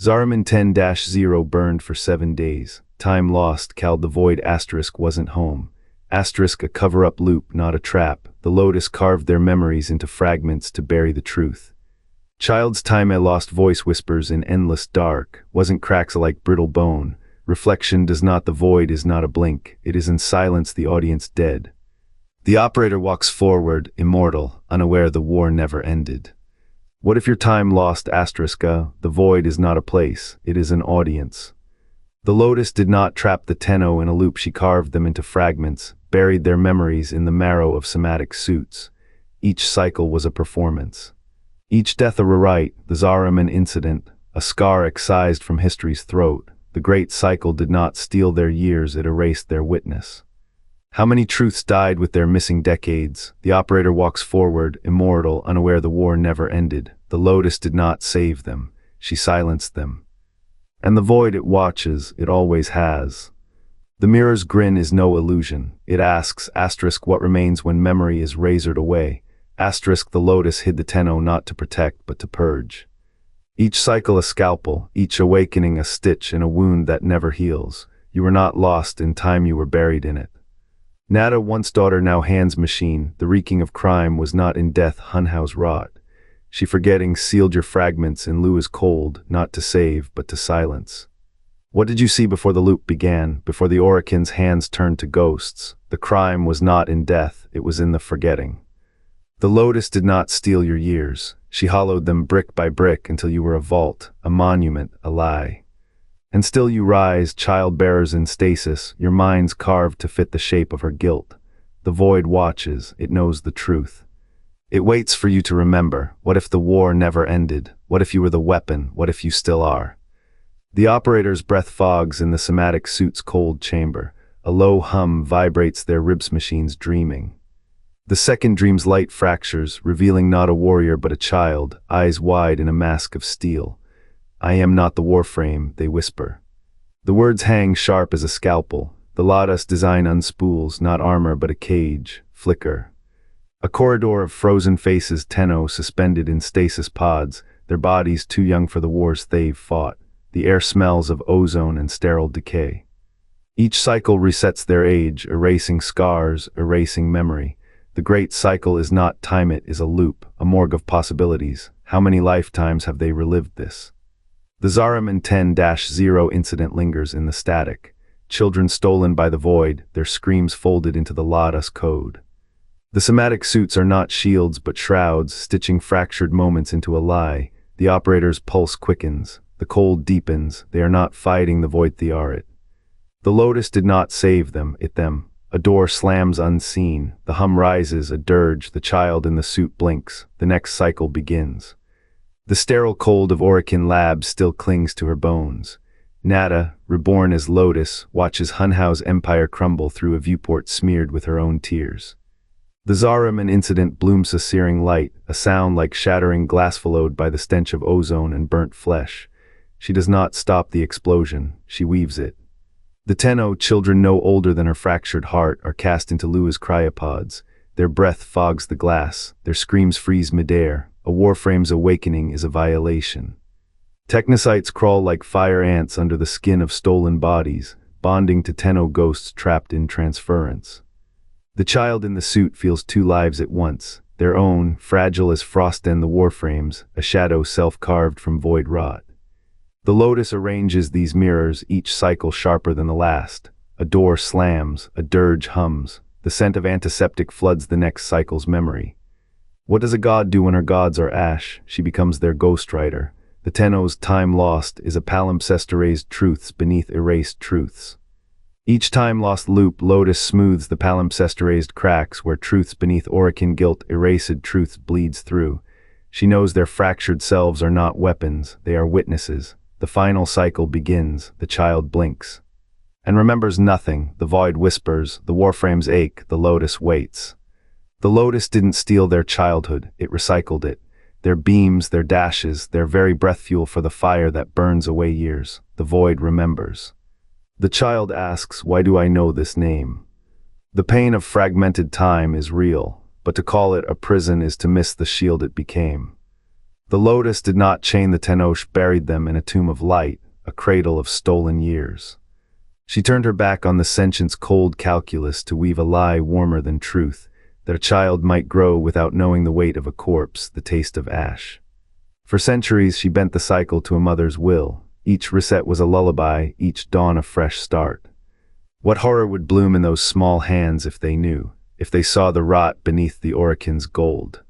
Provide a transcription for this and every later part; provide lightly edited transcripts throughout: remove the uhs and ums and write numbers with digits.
Zariman 10-0 burned for 7 days. Time lost, called the void. Asterisk wasn't home. Asterisk a cover-up loop, not a trap. The Lotus carved their memories into fragments to bury the truth. Child's time, a lost voice whispers in endless dark. Wasn't cracks like brittle bone. Reflection does not, the void is not a blink. It is in silence, the audience dead. The operator walks forward, immortal, unaware the war never ended. What if your time lost? Asterisk the void is not a place, it is an audience. The Lotus did not trap the Tenno in a loop, she carved them into fragments, buried their memories in the marrow of somatic suits. Each cycle was a performance. Each death a rewrite, the Zariman incident, a scar excised from history's throat. The great cycle did not steal their years, it erased their witness. How many truths died with their missing decades? The operator walks forward, immortal, unaware the war never ended. The Lotus did not save them, she silenced them. And the void, it watches, it always has. The mirror's grin is no illusion. It asks, asterisk, what remains when memory is razored away? Asterisk, the Lotus hid the Tenno not to protect but to purge. Each cycle a scalpel, each awakening a stitch in a wound that never heals. You were not lost in time, you were buried in it. Natah, once daughter, now hands machine. The wreaking of crime was not in death, Hunhouse wrought. She forgetting sealed your fragments in Lua's cold, not to save, but to silence. What did you see before the loop began, before the Orokin's hands turned to ghosts? The crime was not in death, it was in the forgetting. The Lotus did not steal your years. She hollowed them brick by brick until you were a vault, a monument, a lie. And still you rise, child-bearers in stasis, your minds carved to fit the shape of her guilt. The void watches, it knows the truth. It waits for you to remember. What if the war never ended? What if you were the weapon? What if you still are? The operator's breath fogs in the somatic suit's cold chamber. A low hum vibrates their ribs, machines dreaming. The second dream's light fractures, revealing not a warrior but a child, eyes wide in a mask of steel. I am not the Warframe, they whisper. The words hang sharp as a scalpel. The Lotus design unspools, not armor but a cage, flicker. A corridor of frozen faces, Tenno suspended in stasis pods, their bodies too young for the wars they've fought. The air smells of ozone and sterile decay. Each cycle resets their age, erasing scars, erasing memory. The great cycle is not time, it is a loop, a morgue of possibilities. How many lifetimes have they relived this? The Zariman 10-0 incident lingers in the static. Children stolen by the void, their screams folded into the Lotus code. The somatic suits are not shields but shrouds, stitching fractured moments into a lie. The operator's pulse quickens. The cold deepens. They are not fighting the void, they are it. The Lotus did not save them, it them. A door slams unseen. The hum rises, a dirge. The child in the suit blinks. The next cycle begins. The sterile cold of Orokin labs still clings to her bones. Natah, reborn as Lotus, watches Hunhouse empire crumble through a viewport smeared with her own tears. The Zariman incident blooms a searing light, a sound like shattering glass followed by the stench of ozone and burnt flesh. She does not stop the explosion, she weaves it. The Tenno, children no older than her fractured heart, are cast into Lua's cryopods. Their breath fogs the glass, their screams freeze midair. A Warframe's awakening is a violation. Technocytes crawl like fire ants under the skin of stolen bodies, bonding to Tenno ghosts trapped in transference. The child in the suit feels two lives at once, their own, fragile as frost and the Warframe's, a shadow self-carved from void rot. The Lotus arranges these mirrors, each cycle sharper than the last. A door slams, a dirge hums. The scent of antiseptic floods the next cycle's memory. What does a god do when her gods are ash? She becomes their ghostwriter. The Tenno's time lost is a palimpsest erased truths beneath erased truths. Each time lost loop, Lotus smooths the palimpsest erased cracks where truths beneath Orokin guilt erased truths bleeds through. She knows their fractured selves are not weapons, they are witnesses. The final cycle begins, the child blinks. And remembers nothing, the void whispers, the Warframes ache, the Lotus waits. The Lotus didn't steal their childhood, it recycled it. Their beams, their dashes, their very breath fuel for the fire that burns away years. The void remembers. The child asks, why do I know this name? The pain of fragmented time is real, but to call it a prison is to miss the shield it became. The Lotus did not chain the Tenno, buried them in a tomb of light, a cradle of stolen years. She turned her back on the sentient's cold calculus to weave a lie warmer than truth, that a child might grow without knowing the weight of a corpse, the taste of ash. For centuries she bent the cycle to a mother's will. Each reset was a lullaby, each dawn a fresh start. What horror would bloom in those small hands if they knew, if they saw the rot beneath the Orokin's gold?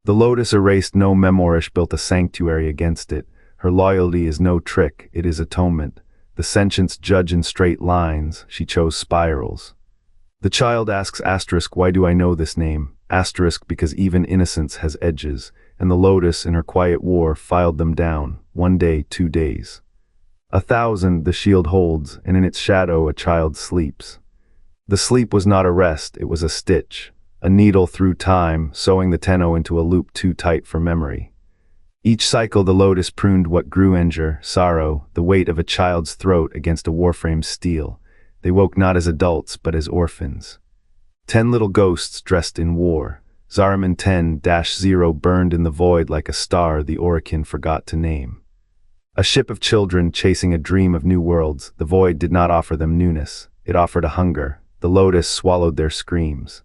The Lotus erased no memoirish, built a sanctuary against it. Her loyalty is no trick, it is atonement. The sentients judge in straight lines, she chose spirals. The child asks asterisk, why do I know this name? Asterisk, because even innocence has edges, and the Lotus in her quiet war filed them down, 1 day, 2 days. 1,000 the shield holds, and in its shadow a child sleeps. The sleep was not a rest, it was a stitch, a needle through time, sewing the Tenno into a loop too tight for memory. Each cycle the Lotus pruned what grew anger, sorrow, the weight of a child's throat against a Warframe's steel. They woke not as adults, but as orphans. 10 little ghosts dressed in war. Zariman 10-0 burned in the void like a star the Orokin forgot to name. A ship of children chasing a dream of new worlds, the void did not offer them newness, it offered a hunger. The Lotus swallowed their screams.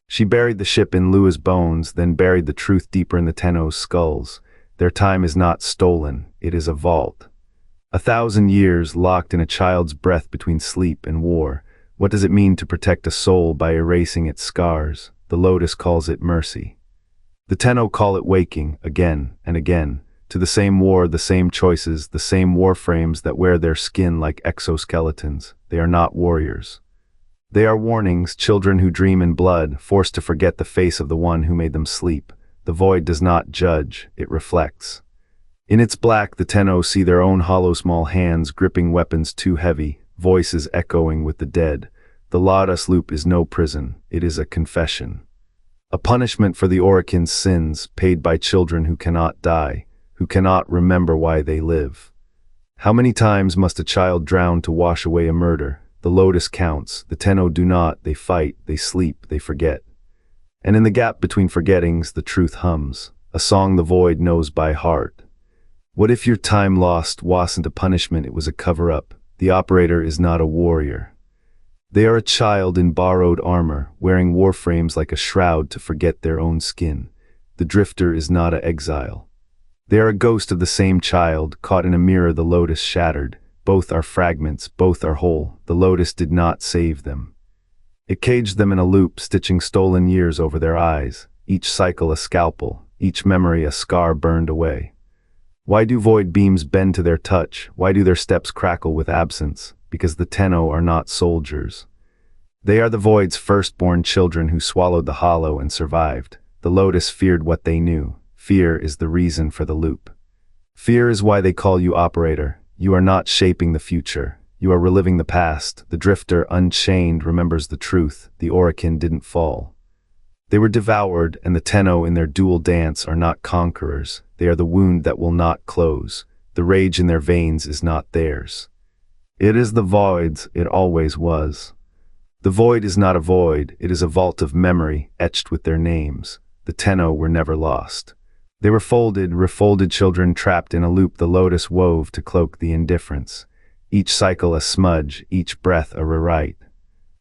She buried the ship in Lua's bones, then buried the truth deeper in the Tenno's skulls. Their time is not stolen, it is a vault. 1,000 years locked in a child's breath between sleep and war. What does it mean to protect a soul by erasing its scars? The Lotus calls it mercy. The Tenno call it waking, again and again, to the same war, the same choices, the same warframes that wear their skin like exoskeletons. They are not warriors. They are warnings, children who dream in blood, forced to forget the face of the one who made them sleep. The void does not judge, it reflects. In its black, the Tenno see their own hollow small hands gripping weapons too heavy, voices echoing with the dead. The Lotus loop is no prison, it is a confession. A punishment for the Orokin's sins, paid by children who cannot die, who cannot remember why they live. How many times must a child drown to wash away a murder? The Lotus counts, the Tenno do not, they fight, they sleep, they forget. And in the gap between forgettings, the truth hums, a song the void knows by heart. What if your time lost wasn't a punishment, it was a cover-up? The operator is not a warrior. They are a child in borrowed armor, wearing warframes like a shroud to forget their own skin. The drifter is not an exile. They are a ghost of the same child, caught in a mirror the Lotus shattered. Both are fragments, both are whole. The Lotus did not save them. It caged them in a loop, stitching stolen years over their eyes, each cycle a scalpel, each memory a scar burned away. Why do void beams bend to their touch? Why do their steps crackle with absence? Because the Tenno are not soldiers. They are the void's firstborn children who swallowed the hollow and survived. The Lotus feared what they knew. Fear is the reason for the loop. Fear is why they call you operator. You are not shaping the future. You are reliving the past. The drifter, unchained, remembers the truth. The Orokin didn't fall. They were devoured, and the Tenno in their dual dance are not conquerors. They are the wound that will not close. The rage in their veins is not theirs. It is the void's, it always was. The void is not a void, it is a vault of memory, etched with their names. The Tenno were never lost. They were folded, refolded children trapped in a loop the Lotus wove to cloak the indifference. Each cycle a smudge, each breath a rewrite.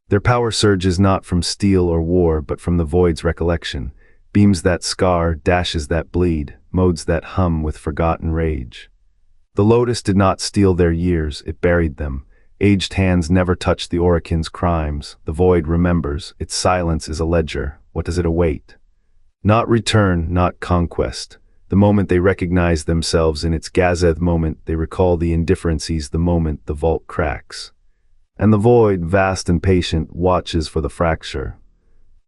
Their power surges not from steel or war, but from the void's recollection. Beams that scar, dashes that bleed, modes that hum with forgotten rage. The Lotus did not steal their years, it buried them. Aged hands never touched the Orokin's crimes. The void remembers, its silence is a ledger. What does it await? Not return, not conquest. The moment they recognize themselves in its Gazeth moment, they recall the indifferencies the moment the vault cracks. And the void, vast and patient, watches for the fracture.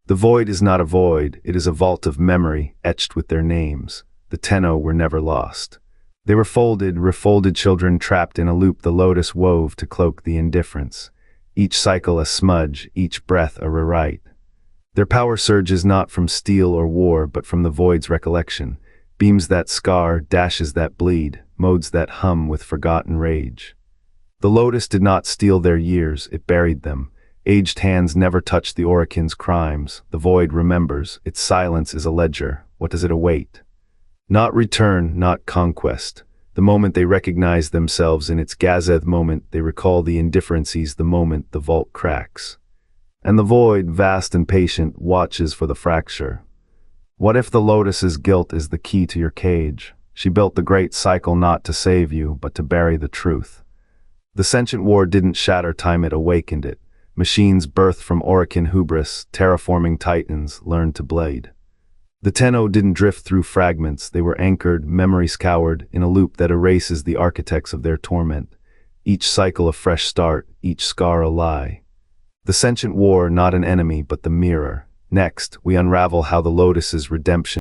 The void is not a void, it is a vault of memory, etched with their names. The Tenno were never lost. They were folded, refolded children trapped in a loop the Lotus wove to cloak the indifference. Each cycle a smudge, each breath a rewrite. Their power surges not from steel or war, but from the void's recollection. Beams that scar, dashes that bleed, modes that hum with forgotten rage. The Lotus did not steal their years, it buried them. Aged hands never touched the Orokin's crimes. The void remembers, its silence is a ledger. What does it await? Not return, not conquest. The moment they recognize themselves in its Gazeth moment, they recall the indifferencies the moment the vault cracks. And the void, vast and patient, watches for the fracture. What if the Lotus's guilt is the key to your cage? She built the great cycle not to save you, but to bury the truth. The sentient war didn't shatter time, it awakened it. Machines birthed from Orokin hubris, terraforming titans, learned to blade. The Tenno didn't drift through fragments, they were anchored, memory scoured, in a loop that erases the architects of their torment. Each cycle a fresh start, each scar a lie. The sentient war, not an enemy, but the mirror. Next, we unravel how the Lotus's redemption